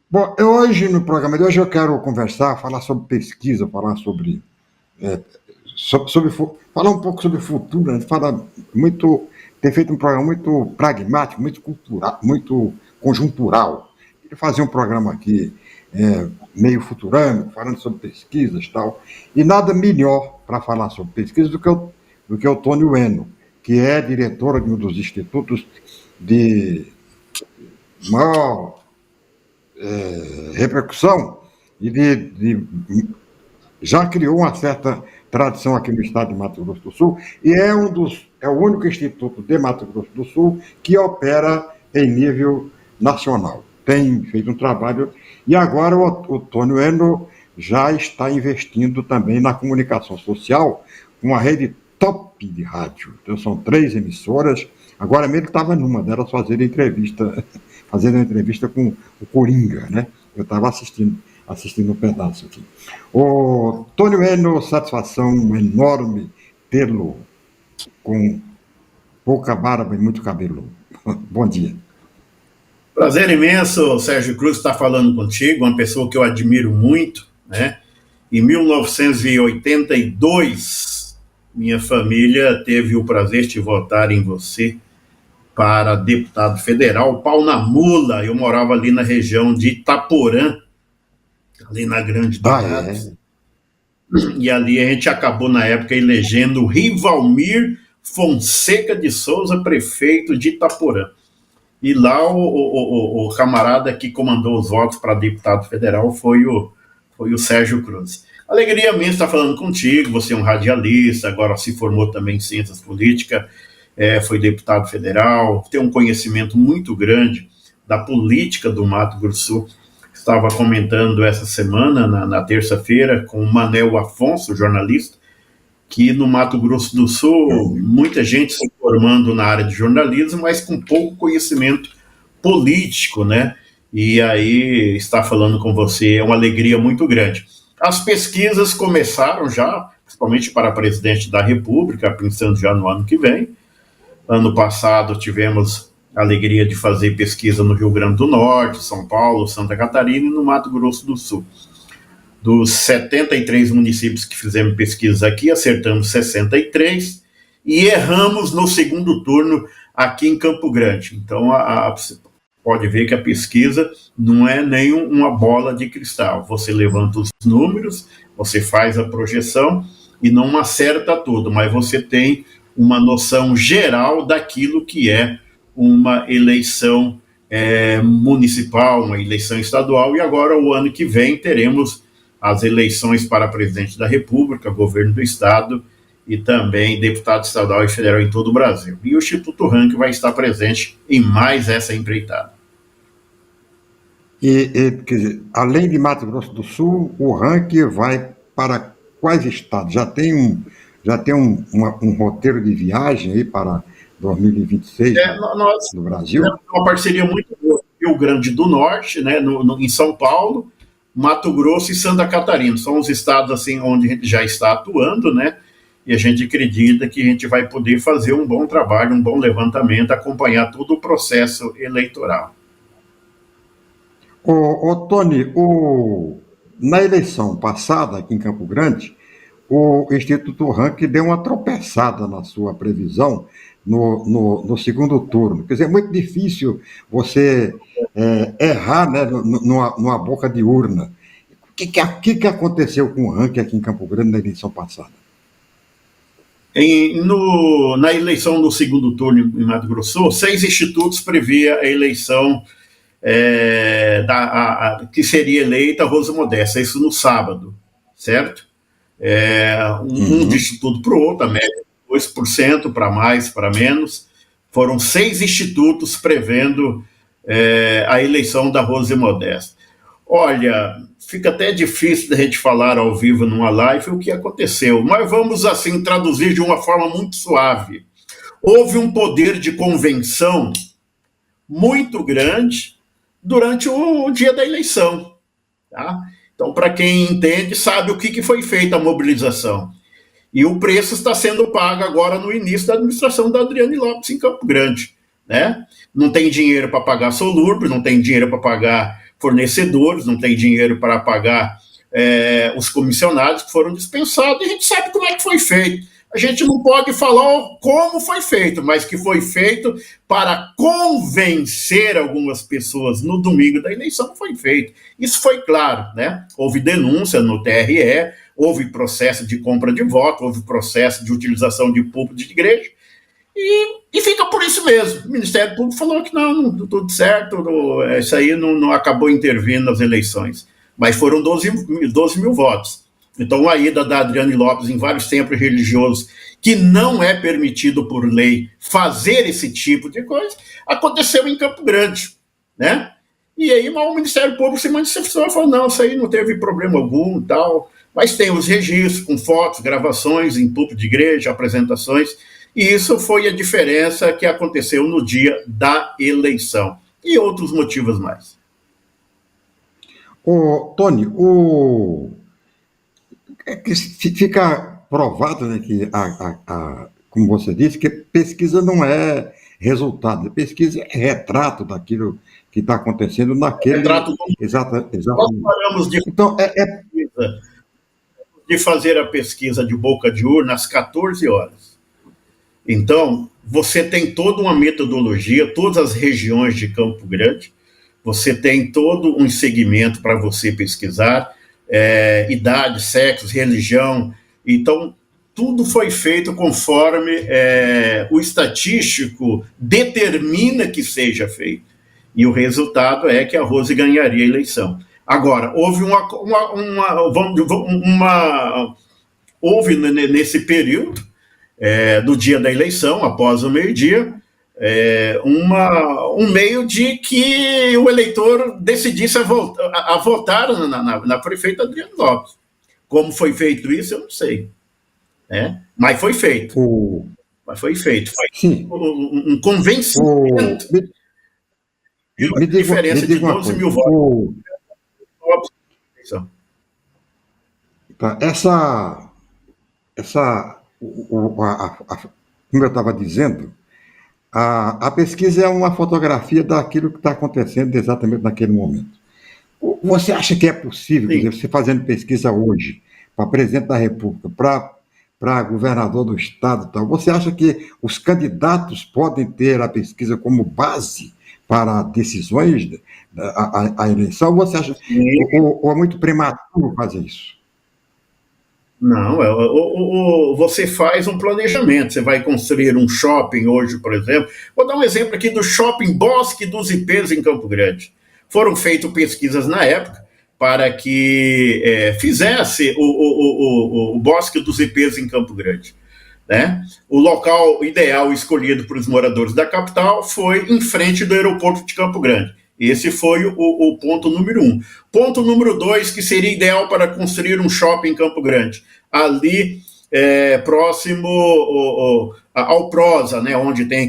Bom, hoje no programa de hoje eu quero conversar, falar sobre pesquisa, falar sobre, é, falar um pouco sobre o futuro. A gente fala muito, tem feito um programa muito pragmático, muito cultural, muito conjuntural. Queria fazer um programa aqui meio futurano, falando sobre pesquisas e tal. E nada melhor para falar sobre pesquisa do que o Tony Ueno, que é diretora de um dos institutos de maior repercussão e já criou uma certa tradição aqui no estado de Mato Grosso do Sul e é o único instituto de Mato Grosso do Sul que opera em nível nacional. Tem feito um trabalho e agora o Tônio Eno já está investindo também na comunicação social, uma rede top de rádio. Então são 3 emissoras. Agora mesmo ele estava numa delas fazendo uma entrevista com o Coringa, né? Eu estava assistindo um pedaço aqui. O Tônio Eno, satisfação enorme tê-lo com pouca barba e muito cabelo. Bom dia. Prazer imenso, Sérgio Cruz, estar falando contigo, uma pessoa que eu admiro muito, né? Em 1982, minha família teve o prazer de votar em você para deputado federal, pau na mula. Eu morava ali na região de Itaporã, ali na Grande Dourados. E ali a gente acabou, na época, elegendo Rivalmir Fonseca de Souza, prefeito de Itaporã. E lá o camarada que comandou os votos para deputado federal foi o Sérgio Cruz. Alegria minha estar falando contigo, você é um radialista, agora se formou também em ciências políticas, foi deputado federal, tem um conhecimento muito grande da política do Mato Grosso do Sul. Estava comentando essa semana, na terça-feira, com o Manel Afonso, jornalista, que no Mato Grosso do Sul, muita gente se formando na área de jornalismo, mas com pouco conhecimento político, né? E aí, estar falando com você é uma alegria muito grande. As pesquisas começaram já, principalmente para presidente da República, pensando já no ano que vem. Ano passado tivemos a alegria de fazer pesquisa no Rio Grande do Norte, São Paulo, Santa Catarina e no Mato Grosso do Sul. Dos 73 municípios que fizemos pesquisa aqui, acertamos 63 e erramos no segundo turno aqui em Campo Grande. Então, você pode ver que a pesquisa não é nem uma bola de cristal. Você levanta os números, você faz a projeção e não acerta tudo, mas você tem uma noção geral daquilo que é uma eleição municipal, uma eleição estadual, e agora, o ano que vem, teremos as eleições para presidente da República, governo do Estado e também deputado estadual e federal em todo o Brasil. E o Instituto Rank vai estar presente em mais essa empreitada. Quer dizer, além de Mato Grosso do Sul, o Rank vai para quais estados? Já tem um roteiro de viagem aí para 2026 no Brasil? Uma parceria muito boa. Rio Grande do Norte, né, em São Paulo, Mato Grosso e Santa Catarina. São os estados assim, onde a gente já está atuando, né? E a gente acredita que a gente vai poder fazer um bom trabalho, um bom levantamento, acompanhar todo o processo eleitoral. Tony, na eleição passada aqui em Campo Grande, o Instituto Rank deu uma tropeçada na sua previsão no segundo turno. Quer dizer, é muito difícil você errar, né, numa boca de urna. O que aconteceu com o Rank aqui em Campo Grande na eleição passada? Na eleição do segundo turno em Mato Grosso, 6 institutos previa a eleição que seria eleita a Rosa Modesta, isso no sábado, certo? Um de instituto para o outro, a média 2%, para mais, para menos. Foram 6 institutos prevendo a eleição da Rosa Modesta. Olha, fica até difícil de a gente falar ao vivo numa live o que aconteceu, mas vamos assim traduzir de uma forma muito suave. Houve um poder de convenção muito grande durante o dia da eleição, tá? Então, para quem entende, sabe o que foi feita a mobilização. E o preço está sendo pago agora no início da administração da Adriane Lopes em Campo Grande, né? Não tem dinheiro para pagar Solurb, não tem dinheiro para pagar fornecedores, não tem dinheiro para pagar os comissionados que foram dispensados, e a gente sabe como é que foi feito. A gente não pode falar como foi feito, mas que foi feito para convencer algumas pessoas no domingo da eleição, foi feito. Isso foi claro, né? Houve denúncia no TRE, houve processo de compra de voto, houve processo de utilização de púlpito de igreja, e fica por isso mesmo. O Ministério Público falou que não tudo certo, isso aí não acabou intervindo nas eleições. Mas foram 12 mil votos. Então, a ida da Adriane Lopes em vários templos religiosos, que não é permitido por lei fazer esse tipo de coisa, aconteceu em Campo Grande, né? E aí o Ministério Público se manifestou e falou, não, isso aí não teve problema algum e tal, mas tem os registros com fotos, gravações em púlpito de igreja, apresentações, e isso foi a diferença que aconteceu no dia da eleição. E outros motivos mais. Tony, que fica provado, né, que, como você disse, que pesquisa não é resultado, pesquisa é retrato daquilo que está acontecendo naquele... Retrato do... Exatamente. Nós paramos de fazer a pesquisa de boca de urna às 14 horas. Então, você tem toda uma metodologia, todas as regiões de Campo Grande, você tem todo um segmento para você pesquisar, idade, sexo, religião. Então, tudo foi feito conforme o estatístico determina que seja feito. E o resultado é que a Rose ganharia a eleição. Agora, houve nesse período, do dia da eleição, após o meio-dia, um meio de que o eleitor decidisse a votar na prefeita Adriane Lopes. Como foi feito isso, eu não sei. Mas foi feito. Mas foi feito. Foi um convencimento. Me diferença de 12 mil votos. Como eu estava dizendo, a pesquisa é uma fotografia daquilo que está acontecendo exatamente naquele momento. Você acha que é possível, dizer, você fazendo pesquisa hoje, para presidente da República, para governador do estado, tal, você acha que os candidatos podem ter a pesquisa como base para decisões a eleição? Ou você acha ou é muito prematuro fazer isso? Não, você faz um planejamento, você vai construir um shopping hoje, por exemplo. Vou dar um exemplo aqui do Shopping Bosque dos Ipês em Campo Grande. Foram feitas pesquisas na época para que fizesse o Bosque dos Ipês em Campo Grande. Né? O local ideal escolhido para os moradores da capital foi em frente do aeroporto de Campo Grande. Esse foi o ponto número 1. Ponto número 2, que seria ideal para construir um shopping em Campo Grande. Ali, próximo ao Prosa, né, onde tem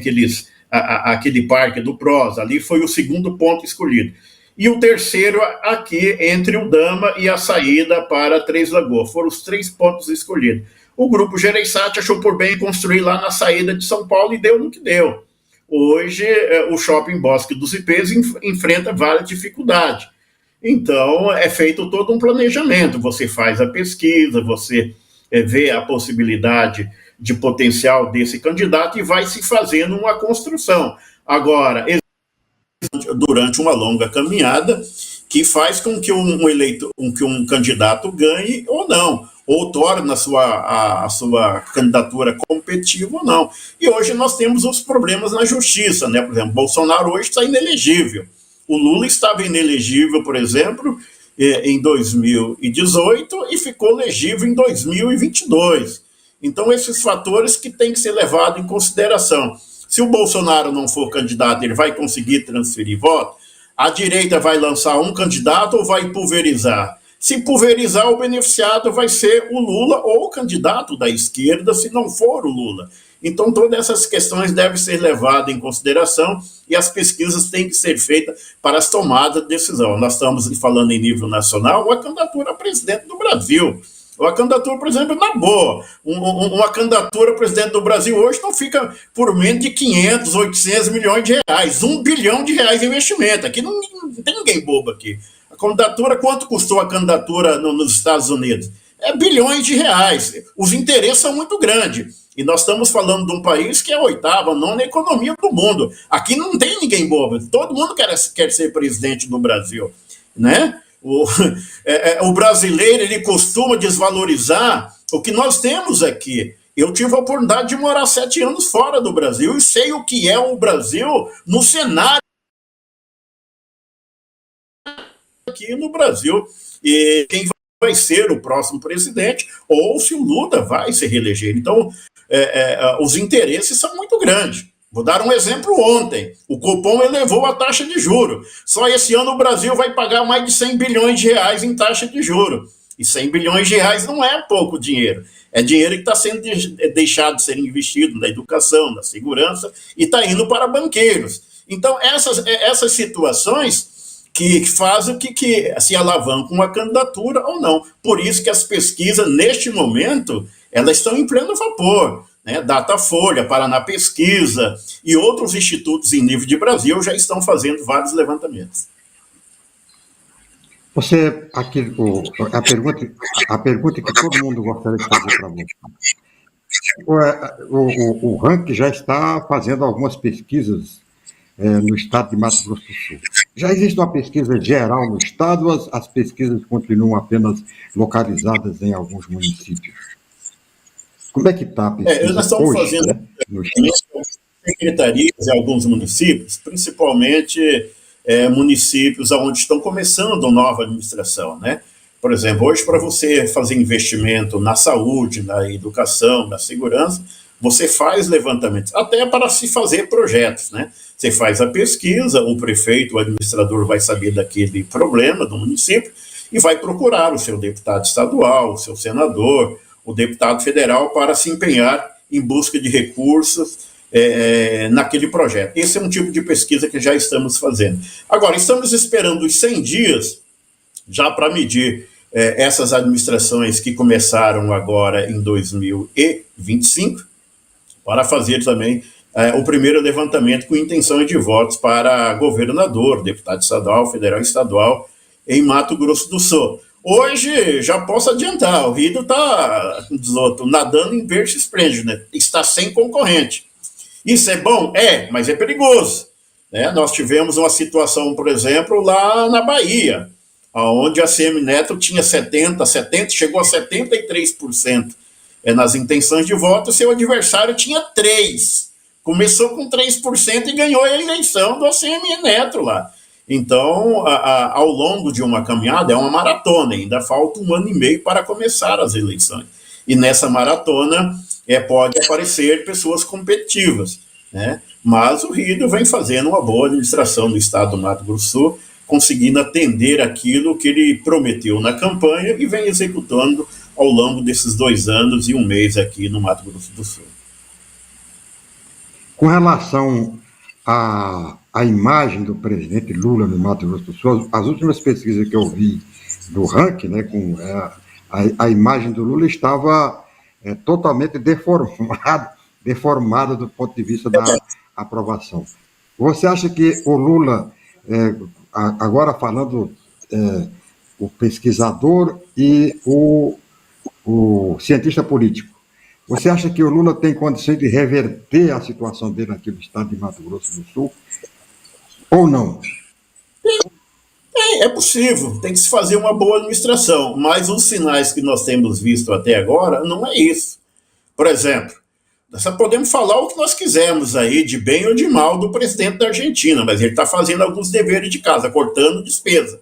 aquele parque do Prosa. Ali foi o segundo ponto escolhido. E o terceiro aqui, entre o Dama e a saída para Três Lagoas. Foram os 3 pontos escolhidos. O Grupo Gereissati achou por bem construir lá na saída de São Paulo e deu no que deu. Hoje, o Shopping Bosque dos Ipês enfrenta várias dificuldades. Então, é feito todo um planejamento. Você faz a pesquisa, você vê a possibilidade de potencial desse candidato e vai se fazendo uma construção. Agora, durante uma longa caminhada, que faz com que um candidato ganhe ou não, ou torne a sua candidatura competitiva ou não. E hoje nós temos os problemas na justiça, né? Por exemplo, Bolsonaro hoje está inelegível. O Lula estava inelegível, por exemplo, em 2018 e ficou elegível em 2022. Então, esses fatores que têm que ser levados em consideração. Se o Bolsonaro não for candidato, ele vai conseguir transferir voto? A direita vai lançar um candidato ou vai pulverizar? Se pulverizar, o beneficiado vai ser o Lula ou o candidato da esquerda, se não for o Lula. Então, todas essas questões devem ser levadas em consideração e as pesquisas têm que ser feitas para as tomadas de decisão. Nós estamos falando em nível nacional, a candidatura a presidente do Brasil. A candidatura, por exemplo, na boa. Uma candidatura a presidente do Brasil hoje não fica por menos de 500, 800 milhões de reais. 1 bilhão de reais de investimento. Aqui não tem ninguém bobo aqui. A candidatura, quanto custou a candidatura nos Estados Unidos? É bilhões de reais. Os interesses são muito grandes. E nós estamos falando de um país que é a oitava, nona economia do mundo. Aqui não tem ninguém bobo. Todo mundo quer ser presidente do Brasil, né? O brasileiro, ele costuma desvalorizar o que nós temos aqui. Eu tive a oportunidade de morar 7 anos fora do Brasil e sei o que é o Brasil no cenário aqui no Brasil. E quem vai ser o próximo presidente, ou se o Lula vai se reeleger. Então, os interesses são muito grandes. Vou dar um exemplo ontem. O Copom elevou a taxa de juros. Só esse ano o Brasil vai pagar mais de 100 bilhões de reais em taxa de juros. E 100 bilhões de reais não é pouco dinheiro. É dinheiro que está sendo deixado de ser investido na educação, na segurança, e está indo para banqueiros. Então, essas situações que fazem que se alavancam uma candidatura ou não. Por isso que as pesquisas, neste momento, elas estão em pleno vapor. Né? Datafolha, Paraná Pesquisa e outros institutos em nível de Brasil já estão fazendo vários levantamentos. Você, aqui, a pergunta que todo mundo gostaria de fazer para você. O ranking já está fazendo algumas pesquisas no estado de Mato Grosso do Sul. Já existe uma pesquisa geral no estado ou as pesquisas continuam apenas localizadas em alguns municípios? Como é que está a pesquisa nós estamos hoje, fazendo no secretarias em alguns municípios, principalmente municípios onde estão começando nova administração, né? Por exemplo, hoje para você fazer investimento na saúde, na educação, na segurança, você faz levantamentos, até para se fazer projetos, né? Você faz a pesquisa, o prefeito, o administrador vai saber daquele problema do município e vai procurar o seu deputado estadual, o seu senador, o deputado federal para se empenhar em busca de recursos naquele projeto. Esse é um tipo de pesquisa que já estamos fazendo. Agora, estamos esperando os 100 dias já para medir essas administrações que começaram agora em 2025, para fazer também o primeiro levantamento com intenção de votos para governador, deputado estadual, federal e estadual em Mato Grosso do Sul. Hoje, já posso adiantar, o Rio está nadando em berço esplêndido, né? Está sem concorrente. Isso é bom? Mas é perigoso. Né? Nós tivemos uma situação, por exemplo, lá na Bahia, onde a Semineto tinha 70%, chegou a 73% nas intenções de voto, seu adversário tinha 3%. Começou com 3% e ganhou a eleição do ACM Neto lá. Então, ao longo de uma caminhada, é uma maratona, ainda falta 1 ano e meio para começar as eleições. E nessa maratona pode aparecer pessoas competitivas, né? Mas o Rio vem fazendo uma boa administração no estado do Mato Grosso do Sul, conseguindo atender aquilo que ele prometeu na campanha e vem executando ao longo desses 2 anos e 1 mês aqui no Mato Grosso do Sul. Com relação à imagem do presidente Lula no Mato Grosso do Sul, as últimas pesquisas que eu vi do ranking, né, a imagem do Lula estava totalmente deformada do ponto de vista da aprovação. Você acha que o Lula, agora falando o pesquisador e o cientista político, você acha que o Lula tem condições de reverter a situação dele aqui no estado de Mato Grosso do Sul? Ou não? É possível, tem que se fazer uma boa administração, mas os sinais que nós temos visto até agora não é isso. Por exemplo, nós só podemos falar o que nós quisermos aí, de bem ou de mal, do presidente da Argentina, mas ele está fazendo alguns deveres de casa, cortando despesa.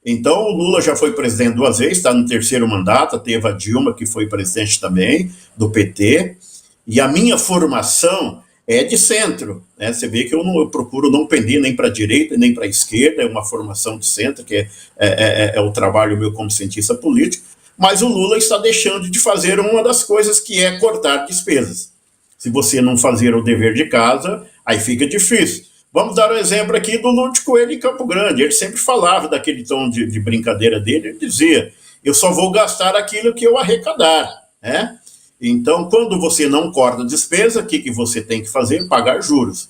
Então, o Lula já foi presidente 2 vezes, está no 3º mandato, teve a Dilma, que foi presidente também, do PT, e a minha formação é de centro, né? Você vê que eu procuro não pender nem para a direita, nem para a esquerda, é uma formação de centro, que é o trabalho meu como cientista político, mas o Lula está deixando de fazer uma das coisas que é cortar despesas. Se você não fazer o dever de casa, aí fica difícil. Vamos dar um exemplo aqui do Lúcio Coelho em Campo Grande. Ele sempre falava daquele tom de brincadeira dele, ele dizia, eu só vou gastar aquilo que eu arrecadar, né? Então, quando você não corta a despesa, o que você tem que fazer? Pagar juros.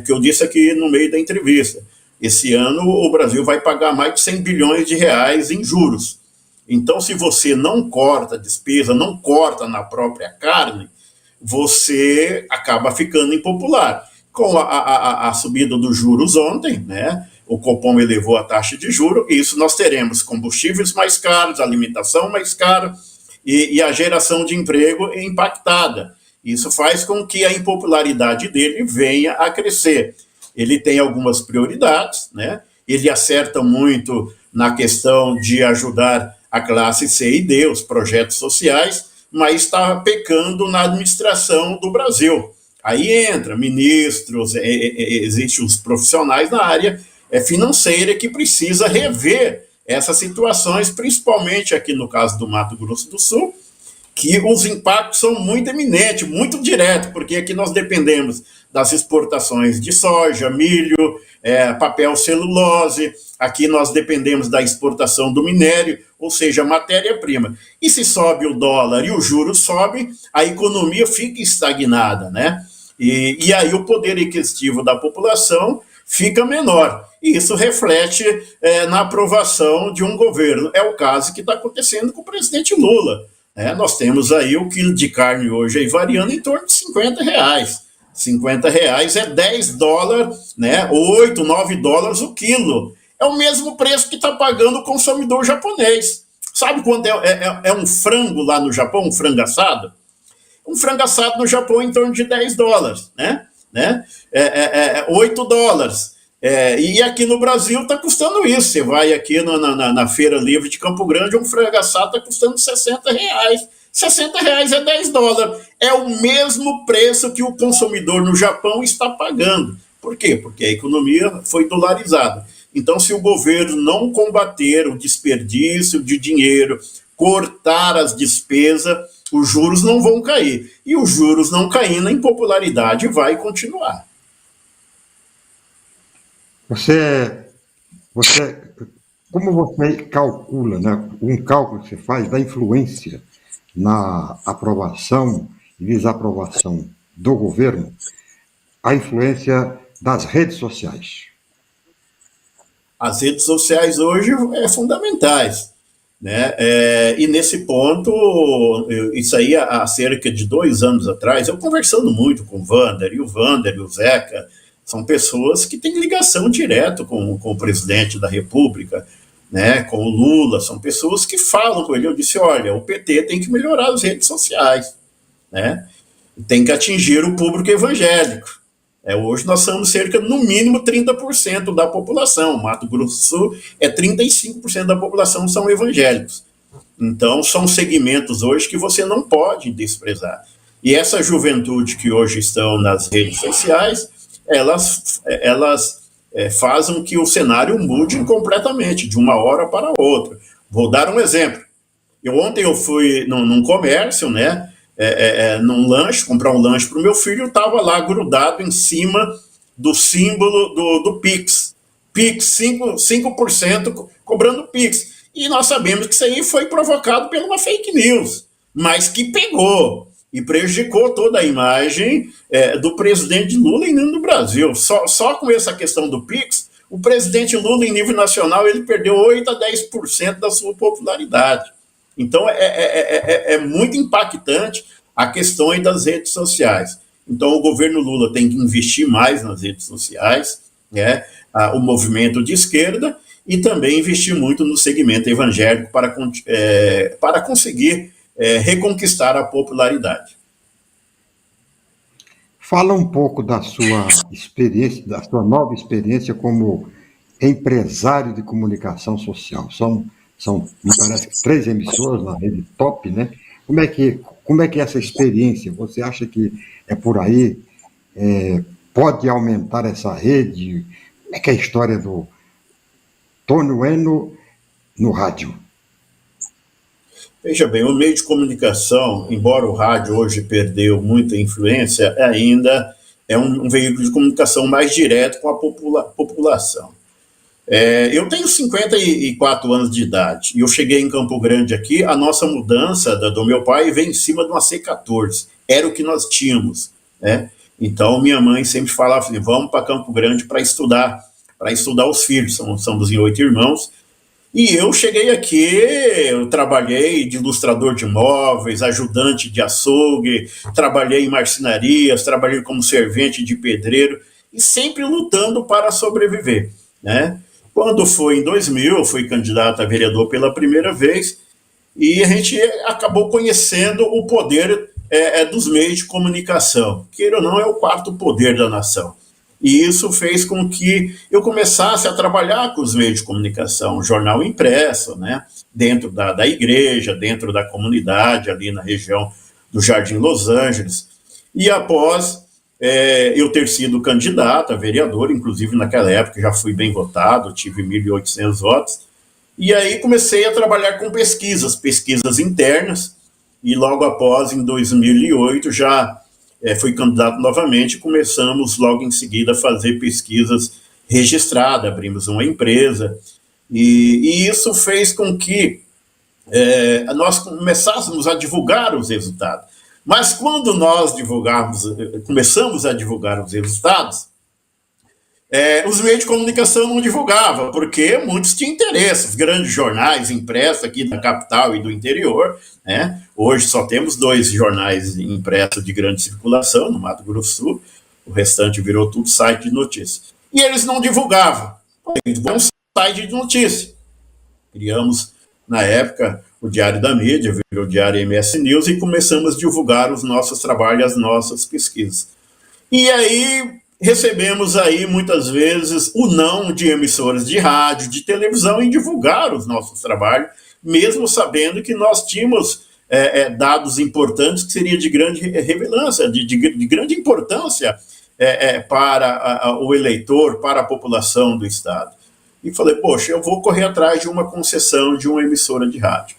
Que eu disse aqui no meio da entrevista. Esse ano o Brasil vai pagar mais de 100 bilhões de reais em juros. Então, se você não corta a despesa, não corta na própria carne, você acaba ficando impopular. Com a subida dos juros ontem, né, o Copom elevou a taxa de juros, e isso nós teremos combustíveis mais caros, alimentação mais cara e a geração de emprego impactada. Isso faz com que a impopularidade dele venha a crescer. Ele tem algumas prioridades, né? Ele acerta muito na questão de ajudar a classe C e D, os projetos sociais, mas está pecando na administração do Brasil. Aí entra ministros, existem os profissionais na área financeira que precisa rever essas situações, principalmente aqui no caso do Mato Grosso do Sul, que os impactos são muito eminentes, muito diretos, porque aqui nós dependemos das exportações de soja, milho, papel celulose, aqui nós dependemos da exportação do minério, ou seja, matéria-prima. E se sobe o dólar e o juro sobe, a economia fica estagnada, né? E aí o poder aquisitivo da população fica menor. E isso reflete na aprovação de um governo. É o caso que está acontecendo com o presidente Lula. Nós temos aí o quilo de carne hoje aí variando em torno de R$50. R$50 é 10 dólares, né? 8, 9 dólares o quilo. É o mesmo preço que está pagando o consumidor japonês. Sabe quanto é um frango lá no Japão, um frango assado? Um frango assado no Japão é em torno de 10 dólares, né? 8 dólares. E aqui no Brasil está custando isso. Você vai aqui na Feira Livre de Campo Grande, um frango assado está custando R$60. R$60 é 10 dólares. É o mesmo preço que o consumidor no Japão está pagando. Por quê? Porque a economia foi dolarizada. Então, se o governo não combater o desperdício de dinheiro, cortar as despesas, os juros não vão cair. E os juros não caindo, a impopularidade vai continuar. Como você calcula, né, um cálculo que você faz da influência na aprovação e desaprovação do governo, a influência das redes sociais? As redes sociais hoje fundamentais, né? E nesse ponto, isso aí há cerca de 2 anos atrás, eu conversando muito com o Vander e o Zeca, são pessoas que têm ligação direta com o presidente da República, né, com o Lula, são pessoas que falam com ele. Eu disse, olha, o PT tem que melhorar as redes sociais, né? Tem que atingir o público evangélico. Hoje nós somos cerca, no mínimo, 30% da população. Mato Grosso do Sul 35% da população são evangélicos. Então, são segmentos hoje que você não pode desprezar. E essa juventude que hoje estão nas redes sociais, elas fazem que o cenário mude completamente, de uma hora para outra. Vou dar um exemplo. Ontem eu fui num comércio, né? Num lanche, comprar um lanche para o meu filho, estava lá grudado em cima do símbolo do Pix. Pix, 5% cobrando Pix. E nós sabemos que isso aí foi provocado por uma fake news, mas que pegou e prejudicou toda a imagem do presidente Lula em nível do Brasil. Só com essa questão do Pix, o presidente Lula, em nível nacional, ele perdeu 8 a 10% da sua popularidade. Então, é muito impactante a questão aí das redes sociais. Então, o governo Lula tem que investir mais nas redes sociais, né, o movimento de esquerda, e também investir muito no segmento evangélico para conseguir reconquistar a popularidade. Fala um pouco da sua experiência, da sua nova experiência como empresário de comunicação social. Me parece, 3 emissoras na rede top, né? Como é que é essa experiência? Você acha que é por aí? Pode aumentar essa rede? Como é que é a história do Tony Bueno no rádio? Veja bem, o meio de comunicação, embora o rádio hoje perdeu muita influência, ainda é um veículo de comunicação mais direto com a população. Eu tenho 54 anos de idade e eu cheguei em Campo Grande aqui. A nossa mudança do meu pai veio em cima de uma C14, era o que nós tínhamos, né? Então minha mãe sempre falava assim: vamos para Campo Grande para estudar os filhos. Somos em 8 irmãos. E eu cheguei aqui, eu trabalhei de ilustrador de móveis, ajudante de açougue, trabalhei em marcenarias, trabalhei como servente de pedreiro e sempre lutando para sobreviver, né? Quando foi em 2000, eu fui candidato a vereador pela primeira vez e a gente acabou conhecendo o poder dos meios de comunicação. Queira ou não, é o quarto poder da nação. E isso fez com que eu começasse a trabalhar com os meios de comunicação, jornal impresso, né, dentro da igreja, dentro da comunidade, ali na região do Jardim Los Angeles. E após eu ter sido candidato a vereador, inclusive naquela época já fui bem votado, tive 1.800 votos, e aí comecei a trabalhar com pesquisas internas, e logo após, em 2008, já fui candidato novamente, começamos logo em seguida a fazer pesquisas registradas, abrimos uma empresa, e isso fez com que nós começássemos a divulgar os resultados. Mas quando nós começamos a divulgar os resultados, os meios de comunicação não divulgavam, porque muitos tinham interesse, os grandes jornais impressos aqui da capital e do interior, né? Hoje só temos 2 jornais impressos de grande circulação, no Mato Grosso do Sul, o restante virou tudo site de notícias. E eles não divulgavam, é um site de notícia. Criamos, na época, o Diário da Mídia, virou o Diário MS News, e começamos a divulgar os nossos trabalhos, as nossas pesquisas. E aí recebemos aí muitas vezes o não de emissoras de rádio, de televisão em divulgar os nossos trabalhos, mesmo sabendo que nós tínhamos dados importantes que seria de grande relevância, de grande importância para o eleitor, para a população do estado. E falei, poxa, eu vou correr atrás de uma concessão de uma emissora de rádio.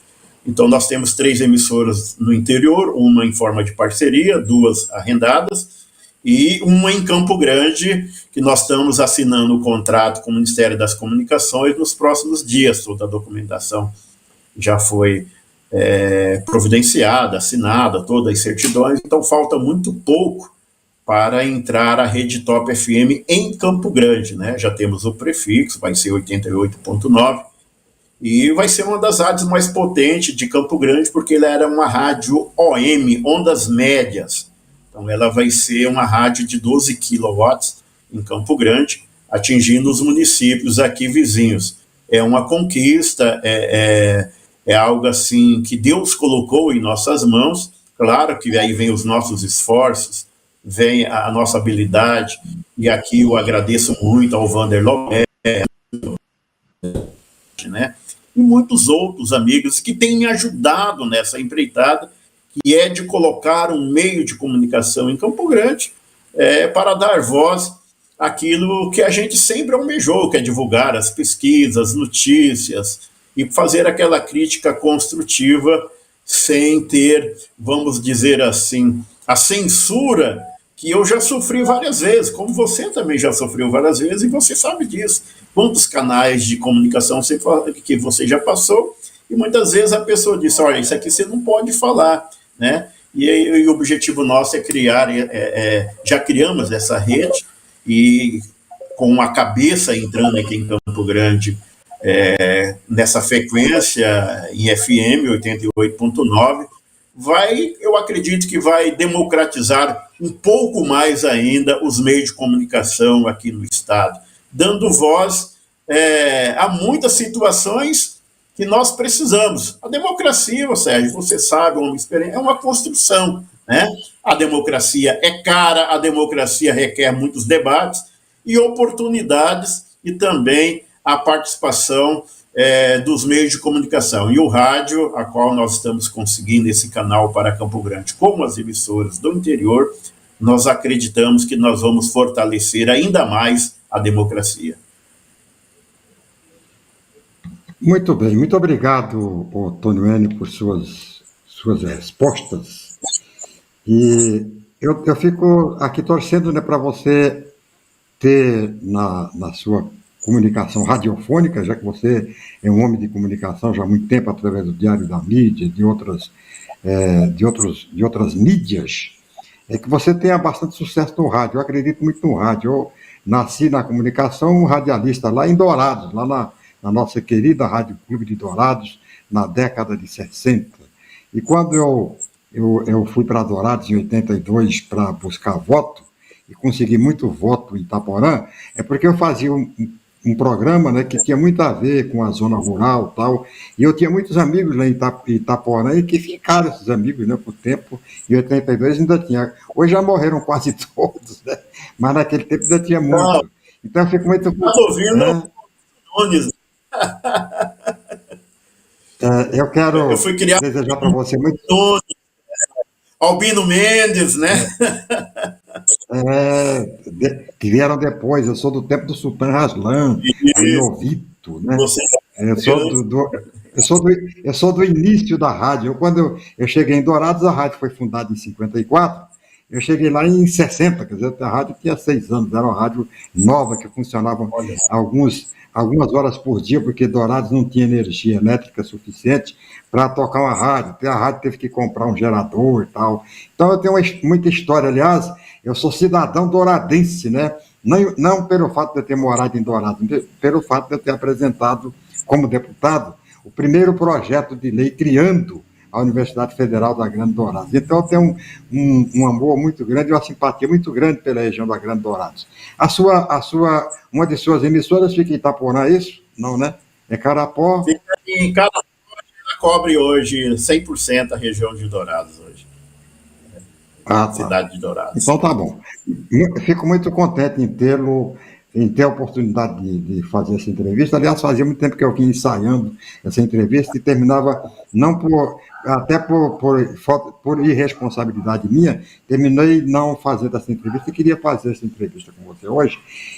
Então nós temos 3 emissoras no interior, uma em forma de parceria, 2 arrendadas, e uma em Campo Grande, que nós estamos assinando o contrato com o Ministério das Comunicações nos próximos dias. Toda a documentação já foi providenciada, assinada, todas as certidões, então falta muito pouco para entrar a Rede Top FM em Campo Grande, né? Já temos o prefixo, vai ser 88.9, e vai ser uma das rádios mais potentes de Campo Grande, porque ela era uma rádio OM, ondas médias. Então ela vai ser uma rádio de 12 quilowatts em Campo Grande, atingindo os municípios aqui vizinhos. É uma conquista, é algo assim que Deus colocou em nossas mãos. Claro que aí vem os nossos esforços, vem a nossa habilidade, e aqui eu agradeço muito ao Vander Lopes, né, e muitos outros amigos que têm me ajudado nessa empreitada, que é de colocar um meio de comunicação em Campo Grande para dar voz àquilo que a gente sempre almejou, que é divulgar as pesquisas, notícias, e fazer aquela crítica construtiva sem ter, vamos dizer assim, a censura que eu já sofri várias vezes, como você também já sofreu várias vezes, e você sabe disso. Quantos canais de comunicação que você já passou, e muitas vezes a pessoa diz, olha, isso aqui você não pode falar, né? E o objetivo nosso é criar, já criamos essa rede, e com a cabeça entrando aqui em Campo Grande, nessa frequência em FM 88.9, eu acredito que vai democratizar um pouco mais ainda os meios de comunicação aqui no estado, dando voz a muitas situações que nós precisamos. A democracia, Sérgio, você sabe, é uma construção, né? A democracia é cara, a democracia requer muitos debates e oportunidades, e também a participação dos meios de comunicação. E o rádio, a qual nós estamos conseguindo esse canal para Campo Grande, como as emissoras do interior, nós acreditamos que nós vamos fortalecer ainda mais a democracia. Muito bem, muito obrigado, Tony N, por suas respostas. E eu fico aqui torcendo, né, para você ter na sua comunicação radiofônica, já que você é um homem de comunicação já há muito tempo, através do Diário da Mídia, de outras mídias, é que você tenha bastante sucesso no rádio. Eu acredito muito no rádio. Eu nasci na comunicação, um radialista lá em Dourados, lá na nossa querida Rádio Clube de Dourados, na década de 60. E quando eu fui para Dourados em 82 para buscar voto, e consegui muito voto em Itaporã, é porque eu fazia um programa, né, que tinha muito a ver com a zona rural e tal, e eu tinha muitos amigos lá em Itaporã, e que ficaram esses amigos, né, por tempo, em 82 ainda tinha, hoje já morreram quase todos, né, mas naquele tempo ainda tinha Não, muito. Então eu fico muito... estava ouvindo né, Nunes. eu Eu quero fui criado desejar para você muito... com Nunes, Albino Mendes, né? Que vieram depois, eu sou do tempo do Sultan Raslan, ali E Ovito, né? você Eu sou eu sou do início da rádio. Quando eu cheguei em Dourados, a rádio foi fundada em 54. Eu cheguei lá em 60, quer dizer, a rádio tinha 6 anos, era uma rádio nova que funcionava olha, algumas horas por dia, porque Dourados não tinha energia elétrica suficiente para tocar uma rádio. A rádio teve que comprar um gerador e tal. Então eu tenho muita história. Aliás, eu sou cidadão douradense, né? Não pelo fato de eu ter morado em Dourados, pelo fato de eu ter apresentado como deputado o primeiro projeto de lei criando a Universidade Federal da Grande Dourados. Então, eu tenho um amor muito grande, uma simpatia muito grande pela região da Grande Dourados. Uma de suas emissoras fica em Itaporã, é isso? Não, né? É Carapó? fica em cada cobre hoje 100% a região de Dourados hoje, Ah, tá. cidade de Dourados. Então tá bom. Fico muito contente em ter a oportunidade de fazer essa entrevista. Aliás, fazia muito tempo que eu vinha ensaiando essa entrevista e terminava, não por, até por irresponsabilidade minha, terminei não fazendo essa entrevista e queria fazer essa entrevista com você hoje.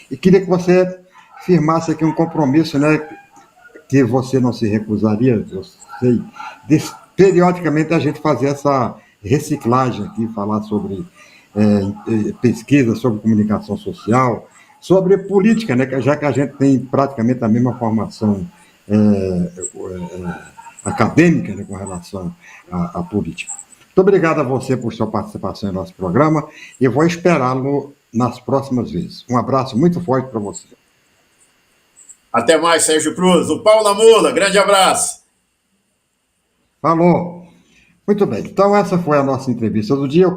E queria que você firmasse aqui um compromisso, né, que você não se recusaria, eu sei, periodicamente a gente fazer essa reciclagem aqui, falar sobre pesquisa, sobre comunicação social, sobre política, né, já que a gente tem praticamente a mesma formação é, acadêmica, né, com relação à política. Muito obrigado a você por sua participação em nosso programa e vou esperá-lo nas próximas vezes. Um abraço muito forte para você. Até mais, Sérgio Cruz. O pau na mula. Grande abraço. Falou! Muito bem, então essa foi a nossa entrevista do dia.